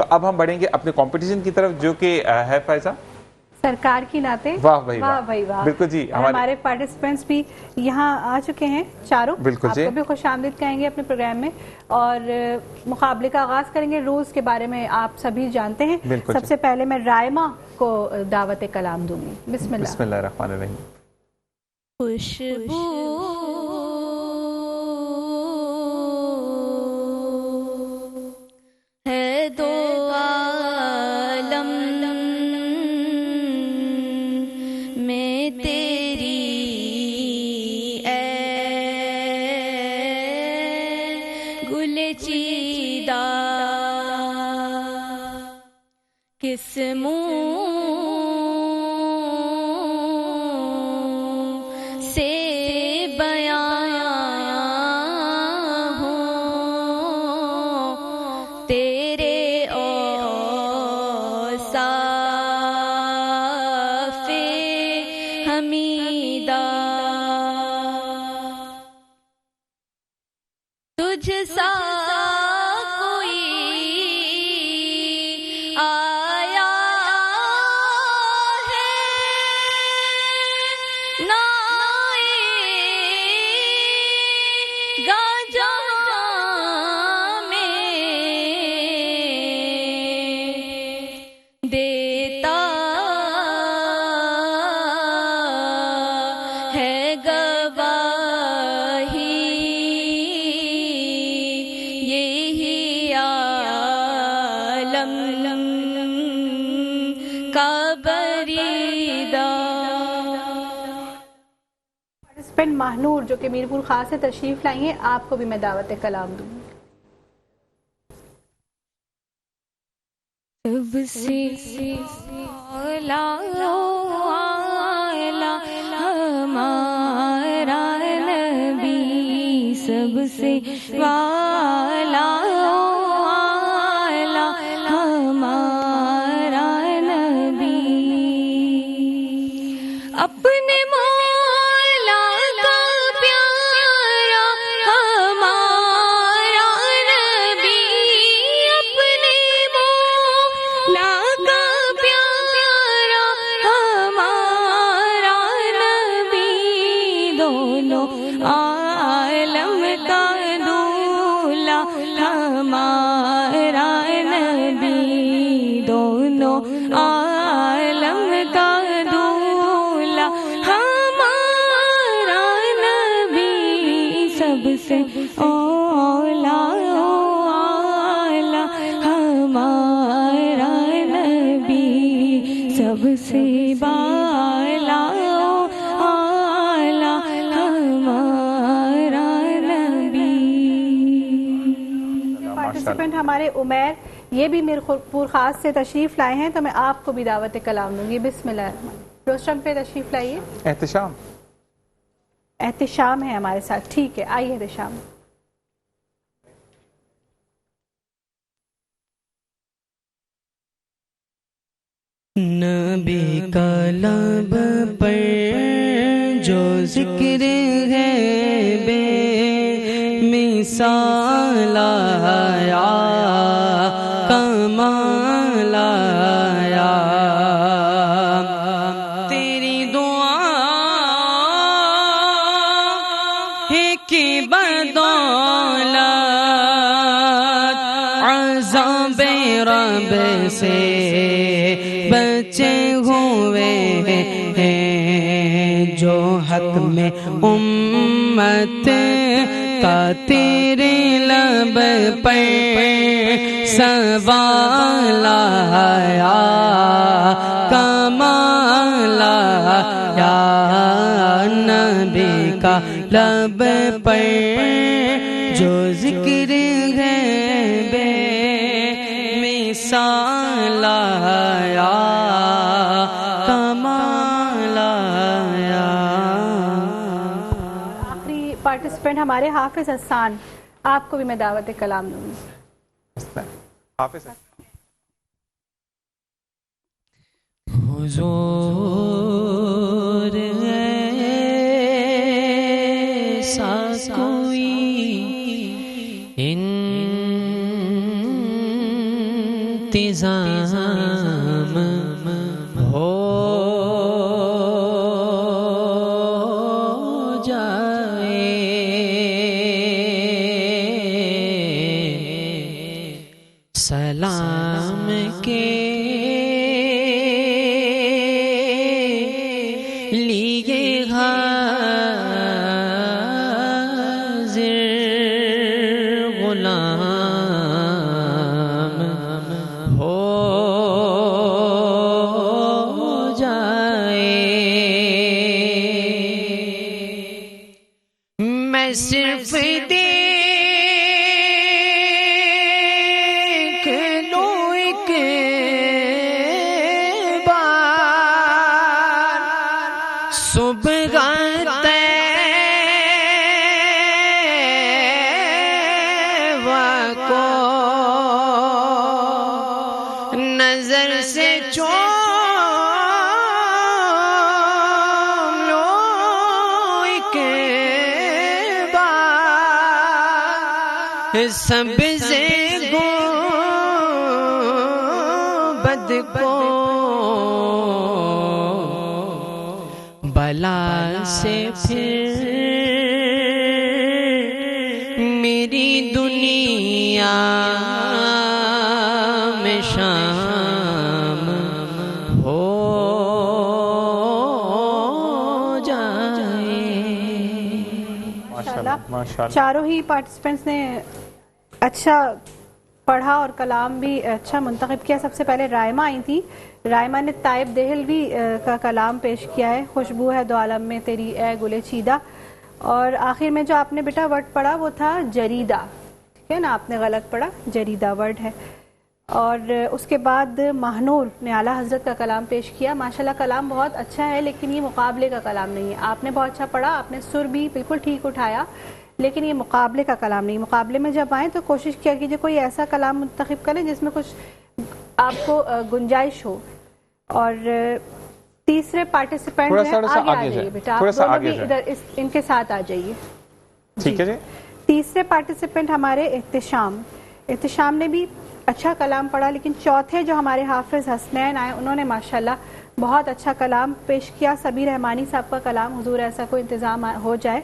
तो अब हम बढ़ेंगे अपने कंपटीशन की तरफ, जो कि है फैजा सरकार की नाते। वाह भाई वाह भाई वाह। बिल्कुल जी। हमारे पार्टिसिपेंट्स भी यहाँ आ चुके हैं चारों। बिल्कुल जी। आपको भी खुशामदीद कहेंगे अपने प्रोग्राम में, और मुकाबले का आगाज करेंगे। रूल्स के बारे में आप सभी जानते हैं। सबसे पहले मैं रायमा को दावत कलाम दूंगी। बिस्मिल्लाह। बिस्मिल्लाहिर्रहमानिर्रहीम। खुशबू है दो आलम में तेरी गुले चीदा किस मुँह से बयां हो तेरे औसाफ़े हमीदा तुझ सा कोई आया है ना आएगा जहाँ में देता है गवाही यही आलम का बरीदा। पार्टिसिपेंट महानूर जो कि मीरपुर खास से तशरीफ लाई हैं, आपको भी मैं दावत कलाम दूंगी। सबसे आला आला हमारा नबी, सबसे वाला आला हमारा नबी, अपने मौला का प्यारा हमारा नबी, अपने मौला का प्यारा हमारा नबी, दोनों आलम का दूल्हा हमारा नबी, दोनों आलम का दूल्हा हमारा नबी, सबसे औला आला हमारा नबी, सबसे बाला आला हमारा नबी। पार्टिसिपेंट हमारे उमैर, ये भी मीरपुर खास से तशरीफ लाए हैं, तो मैं आपको भी दावत कलाम दूंगी। बिस्मिल्लाह। रोस्टम पे तशरीफ लाइए। एहतिशाम एहतिशाम है हमारे साथ। ठीक है, आइए एहतिशाम। नबी का लब पर जो जिक्र है बे मिसाल आया, कमाल आया, तेरी दुआ है कि बदौलत अज़ाब रब से बचे हुए हैं, जो हक में उम्मत का तेरे लब पर सवाल आया, कमाल आया, नबी का लब पर जो जिक्र है बे मिसाल आया, कमाल आया। आखिरी पार्टिसिपेंट हमारे हाफिज हसन, आपको भी मैं दावत कलाम दूंगी। हाफिज हुजूर ऐसा कोई इंतजाम हो सलाम के लिए हाज़िर गुलाम हो जाए। मैं सिर्फ सुबह तैवा को नजर से चूम लो एक बार, सबसे गुंबद को बला से फिर मेरी दुनिया में शाम हो जाए। माशाल्लाह। चारों ही पार्टिसिपेंट्स ने अच्छा पढ़ा और कलाम भी अच्छा मुंतखब किया। सबसे पहले रायमा आई थी। रायमा ने ताइब देहलवी का कलाम पेश किया है, खुशबू है दो आलम में तेरी ए गुले चीदा। और आखिर में जो आपने बेटा वर्ड पढ़ा वो था जरीदा, ठीक है ना, आपने गलत पढ़ा, जरीदा वर्ड है। और उसके बाद महानूर ने आला हजरत का कलाम पेश किया। माशाल्लाह कलाम बहुत अच्छा है, लेकिन ये मुकाबले का कलाम नहीं है। आपने बहुत अच्छा पढ़ा, आपने सुर भी बिल्कुल ठीक उठाया, लेकिन ये मुकाबले का कलाम नहीं। मुकाबले में जब आए तो कोशिश किया कीजिए कोई ऐसा कलाम मुंतखब करें जिसमें कुछ आपको गुंजाइश हो। और तीसरे पार्टिसिपेंट आगे आ जाइए बेटा, आप दोनों भी इधर इनके साथ आ जाइए, ठीक है जी। तीसरे पार्टिसिपेंट हमारे एहतिशाम ने भी अच्छा कलाम पढ़ा, लेकिन चौथे जो हमारे हाफिज हसनैन आए उन्होंने माशाल्लाह बहुत अच्छा कलाम पेश किया। सबीर रहमानी साहब का कलाम, हुजूर ऐसा कोई इंतजाम हो जाए,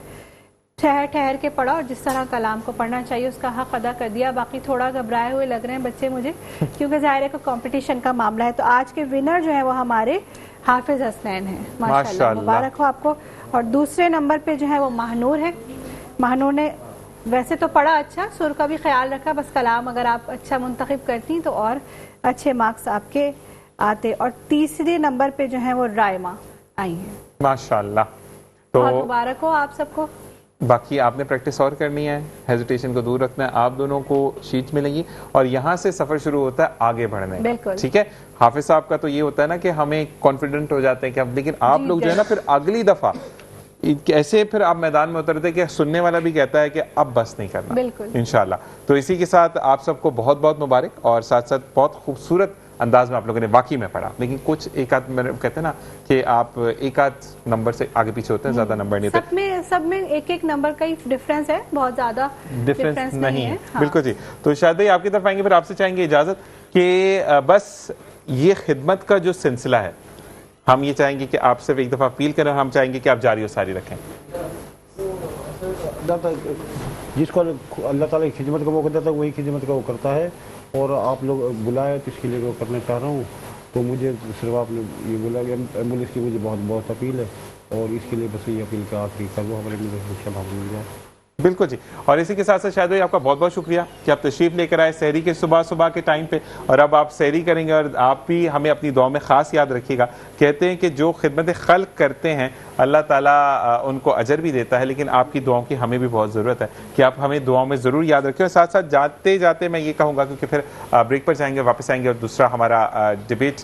ठहर ठहर के पढ़ा और जिस तरह कलाम को पढ़ना चाहिए उसका हक अदा कर दिया। बाकी थोड़ा घबराए हुए लग रहे हैं बच्चे मुझे, क्योंकि जाहिर है कि कंपटीशन का मामला है। तो आज के विनर जो है वो हमारे हाफिज हसनैन हैं, माशाल्लाह, मुबारक हो आपको। और दूसरे नंबर पे जो है वो महानूर है। महानूर ने वैसे तो पढ़ा अच्छा, सुर का भी ख्याल रखा, बस कलाम अगर आप अच्छा मुंतखब करती तो और अच्छे मार्क्स आपके आते। और तीसरे नंबर पे जो है वो रायमा आई है, माशाल्लाह। तो बहुत मुबारक हो आप सबको। बाकी आपने प्रैक्टिस और करनी है, हेजिटेशन को दूर रखना है। आप दोनों को शीट मिलेंगी और यहाँ से सफर शुरू होता है आगे बढ़ने का, ठीक है। हाफिज साहब का तो ये होता है ना कि हमें कॉन्फिडेंट हो जाते हैं कि अब, लेकिन आप लोग जो है ना फिर अगली दफा ऐसे फिर आप मैदान में उतरते कि सुनने वाला भी कहता है कि अब बस नहीं करना, इंशाल्लाह। तो इसी के साथ आप सबको बहुत बहुत मुबारक, और साथ साथ बहुत खूबसूरत अंदाज में आप लोगों ने वाकई में पढ़ा। लेकिन कुछ एक आध कहते हैं ना कि आप एक आध नंबर से आगे पीछे होते हैं, ज्यादा नंबर नहीं होते। सब में एक एक नंबर का ही डिफरेंस है, बहुत ज्यादा डिफरेंस नहीं है। हाँ। बिल्कुल जी। तो शायद ही आपकी तरफ आएंगे, फिर आपसे चाहेंगे इजाजत कि बस ये खिदमत का जो सिलसिला है, हम ये चाहेंगे कि आप सिर्फ एक दफा अपील करें, हम चाहेंगे कि आप जारी और सारी रखें। जिसको अल्लाह ताला की खिदमत का मौका देता है वही खिदमत का वो करता है। और आप लोग बुलाए तो इसके लिए वो करना चाह रहा हूँ। तो मुझे सिर्फ आपने ये बोला कि एम्बुलेंस की मुझे बहुत बहुत अपील है, और इसके लिए बस ये अपील का आखिरी कर लो हमारे मिल जाए। बिल्कुल जी। और इसी के साथ साथ शायद आपका बहुत बहुत शुक्रिया कि आप तशरीफ लेकर आए सहरी के सुबह के टाइम पे, और अब आप सहरी करेंगे और आप भी हमें अपनी दुआ में खास याद रखिएगा। कहते हैं कि जो खिदमत खल्क करते हैं अल्लाह ताला उनको अजर भी देता है, लेकिन आपकी दुआओं की हमें भी बहुत ज़रूरत है कि आप हमें दुआओं में ज़रूर याद रखें। और साथ साथ जाते जाते मैं ये कहूँगा, क्योंकि फिर ब्रेक पर जाएंगे, वापस आएंगे और दूसरा हमारा डिबेट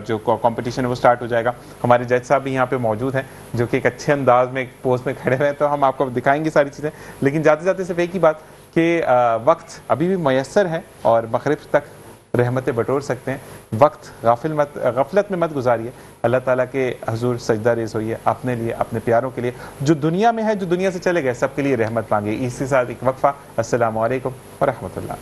जो कॉम्पिटिशन है वो स्टार्ट हो जाएगा। हमारे जज साहब भी यहाँ पे मौजूद हैं जो कि एक अच्छे अंदाज में एक पोस्ट में खड़े हुए हैं, तो हम आपको दिखाएंगे सारी चीज़ें। लेकिन जाते जाते सिर्फ एक ही बात कि वक्त अभी भी मयसर है और मगरिब तक रहमतें बटोर सकते हैं। वक्त गफलत में मत गुजारिए, अल्लाह ताला के हजूर सजदा रेज़ होइए, अपने लिए, अपने प्यारों के लिए, जो दुनिया में है, जो दुनिया से चले गए, सबके लिए रहमत मांगे। इसी साथ एक वक्फा। अस्सलामु अलैकुम व रहमतुल्लाह।